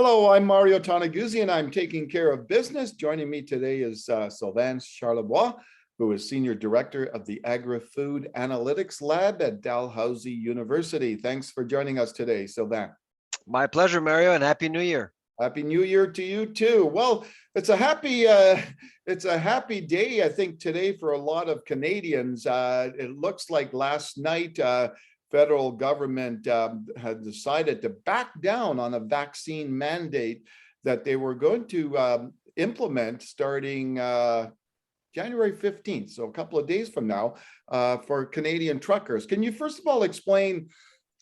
Hello, I'm Mario Toneguzzi, and I'm taking care of business. Joining me today is Sylvain Charlebois, who is Senior Director of the Agri-Food Analytics Lab at Dalhousie University. Thanks for joining us today, Sylvain. My pleasure, Mario, and Happy New Year. Happy New Year to you too. Well, it's a happy day, I think, today for a lot of Canadians. It looks like last night, federal government had decided to back down on a vaccine mandate that they were going to implement starting January 15th, so a couple of days from now, for Canadian truckers. Can you first of all explain,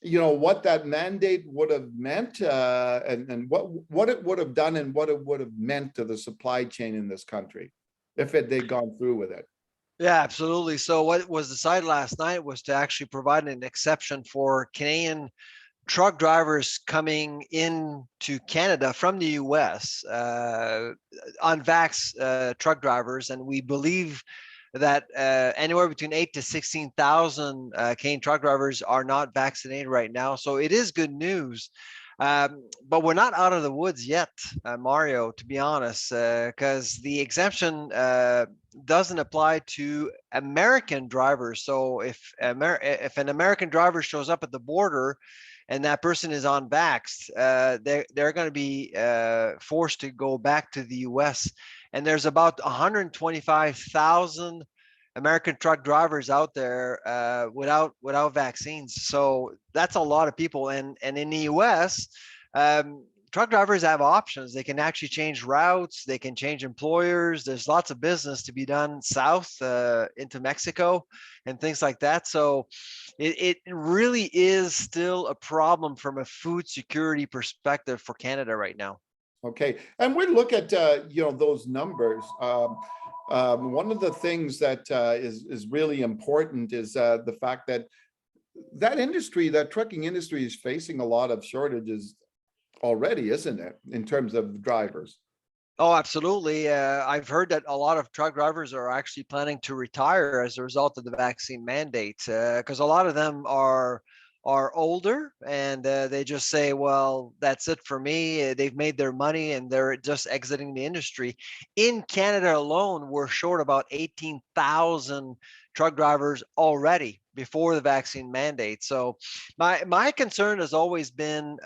what that mandate would have meant and what it would have done and what it would have meant to the supply chain in this country if they'd gone through with it? Yeah, absolutely. So what was decided last night was to actually provide an exception for Canadian truck drivers coming into Canada from the US, unvaxxed truck drivers. And we believe that anywhere between 8 to 16,000 Canadian truck drivers are not vaccinated right now. So it is good news. But we're not out of the woods yet, Mario, to be honest, because the exemption doesn't apply to American drivers. So if an American driver shows up at the border and that person is unvaxxed, they're going to be forced to go back to the US. And there's about 125,000 American truck drivers out there without vaccines. So that's a lot of people. And in the US, truck drivers have options. They can actually change routes. They can change employers. There's lots of business to be done south into Mexico and things like that. So it really is still a problem from a food security perspective for Canada right now. Okay, and we look at those numbers. One of the things that is really important is the fact that that trucking industry is facing a lot of shortages already, isn't it, in terms of drivers? Oh, absolutely. I've heard that a lot of truck drivers are actually planning to retire as a result of the vaccine mandate, because a lot of them are older and they just say, well, that's it for me. They've made their money and they're just exiting the industry. In Canada alone, we're short about 18,000 truck drivers already before the vaccine mandate. So my concern has always been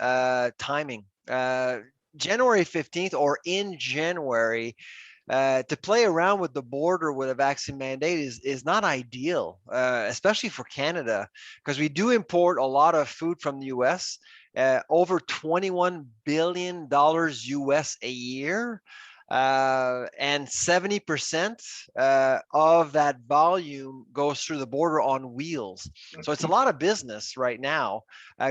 timing. January 15th or in January, to play around with the border with a vaccine mandate is not ideal, especially for Canada, because we do import a lot of food from the US, over $21 billion US a year. And 70% of that volume goes through the border on wheels. So it's a lot of business right now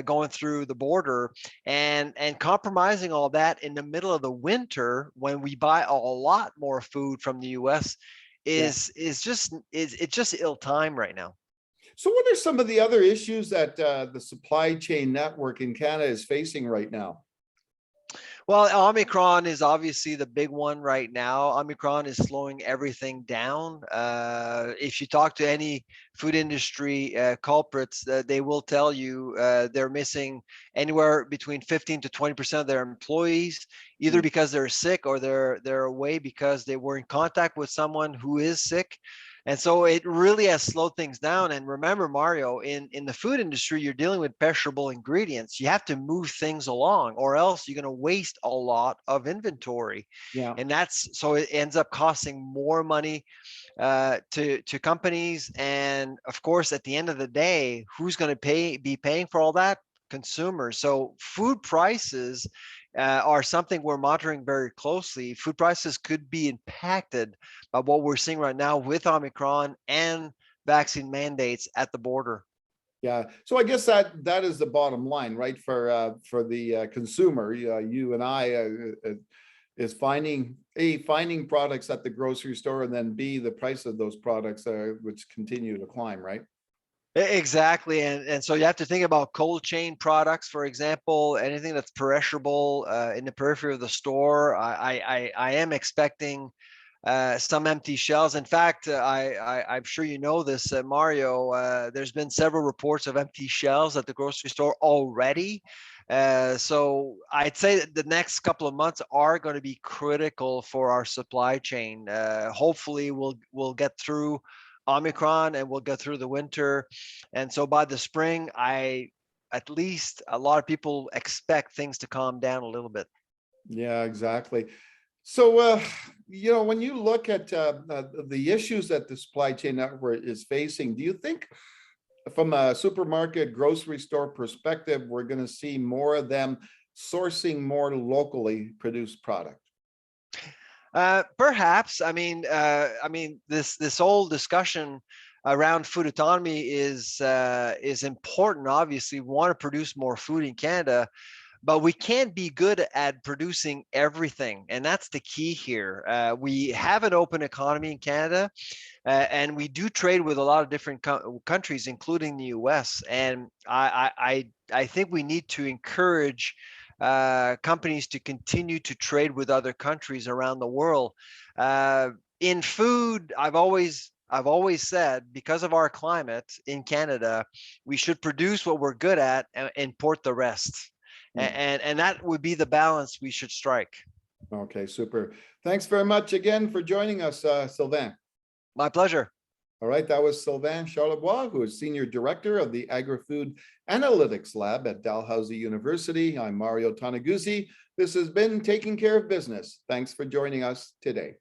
going through the border and compromising all that in the middle of the winter when we buy a lot more food from the US it's just ill time right now. So what are some of the other issues that the supply chain network in Canada is facing right now? Well, Omicron is obviously the big one right now. Omicron is slowing everything down. If you talk to any food industry culprits, they will tell you they're missing anywhere between 15 to 20% of their employees, either because they're sick or they're away because they were in contact with someone who is sick. And so it really has slowed things down. And remember, Mario, in the food industry, you're dealing with perishable ingredients. You have to move things along or else you're going to waste a lot of inventory. Yeah. And so it ends up costing more money to companies. And of course, at the end of the day, who's going to be paying for all that? Consumers. So food prices are something we're monitoring very closely. Food prices could be impacted by what we're seeing right now with Omicron and vaccine mandates at the border. Yeah, so I guess that is the bottom line, right? For the consumer, you and I, is finding products at the grocery store, and then B, the price of those products which continue to climb, right? Exactly. And so you have to think about cold chain products, for example, anything that's perishable in the periphery of the store. I am expecting some empty shelves. In fact, I'm sure you know this, Mario. There's been several reports of empty shelves at the grocery store already. So I'd say that the next couple of months are going to be critical for our supply chain. Hopefully, we'll get through Omicron and we'll get through the winter. And so by the spring, at least a lot of people expect things to calm down a little bit. Yeah, exactly. So, when you look at the issues that the supply chain network is facing, do you think from a supermarket, grocery store perspective, we're going to see more of them sourcing more locally produced product? Perhaps. This whole discussion around food autonomy is important. Obviously, we want to produce more food in Canada, but we can't be good at producing everything, and that's the key here. We have an open economy in Canada, and we do trade with a lot of different countries, including the U.S. And I think we need to encourage companies to continue to trade with other countries around the world. In food, I've always said, because of our climate in Canada, we should produce what we're good at and import the rest. And that would be the balance we should strike. Okay, super. Thanks very much again for joining us, Sylvain. My pleasure. All right, that was Sylvain Charlebois, who is Senior Director of the Agri-Food Analytics Lab at Dalhousie University. I'm Mario Toneguzzi. This has been Taking Care of Business. Thanks for joining us today.